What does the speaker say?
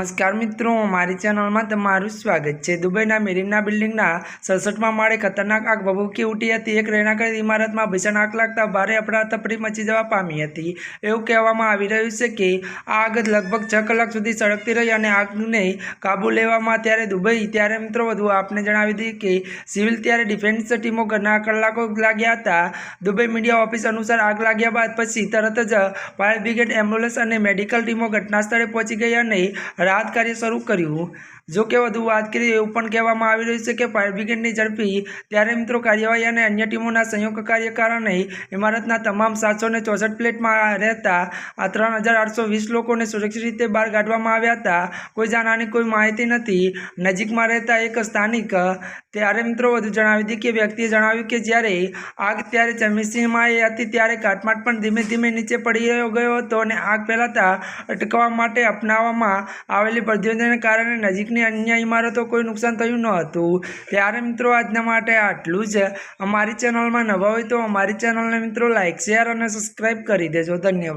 नमस्कार मित्रों, हमारी चैनल में तमारू स्वागत है। दुबईना मेरीना बिल्डिंगना 67मा माळे खतरनाक आग भभूकी उठी हती। एक રહેણાંક इमारत में भीषण आग लगता भारे अफरातफरी मची जवा पामी हती। एवुं कहेवामां आवी रह्युं छे के आग लगभग 6 कलाक सुधी सळगती रही अने आगने काबू लेवामां त्यारे दुबई त्यारे मित्रों वधु आपने जणावी दीए के सिविल त्यारे डिफेन्स टीमों घणा कलाको लाग्या हता। दुबई मीडिया ऑफिस अनुसार आग लाग्या बाद पछी तरत ज फायर ब्रिगेड, एम्ब्युलन्स अने मेडिकल टीमों घटना स्थळे पहोंची गई अने राहत कार्य शुरू कर्युं। जो कि વધુ વાત કરીએ એવું પણ કહેવામાં આવી રહ્યું છે કે ફાયર બ્રિગેડની ઝડપી ત્યારે મિત્રો કાર્યવાહી અને અન્ય ટીમોના સંયુક્ત કાર્ય કારણે ઇમારતના તમામ 764 ફ્લેટમાં રહેતા 3820 લોકોને સુરક્ષિત રીતે બહાર કાઢવામાં આવ્યા હતા। કોઈ જાનહાની કોઈ માહિતી નથી। નજીકમાં રહેતા એક સ્થાનિક ત્યારે મિત્રો વધુ જણાવી દઈએ કે વ્યક્તિએ જણાવ્યું કે જ્યારે આગ ત્યારે ચમીસીમાં હતી ત્યારે કાટમાળ પણ ધીમે ધીમે નીચે પડી ગયો હતો અને આગ ફેલાતા અટકાવવા માટે અપનાવવામાં આવેલી પદ્ધતિઓને કારણે નજીકની अन्य इमारतों कोई नुकसान थयुं न हतुं। त्यारे मित्रों आजना माटे आटलुं ज। अमारी चेनल में नवा होय तो अमारी चेनल ने मित्रों लाइक, शेर और सब्सक्राइब करी देजो। धन्यवाद।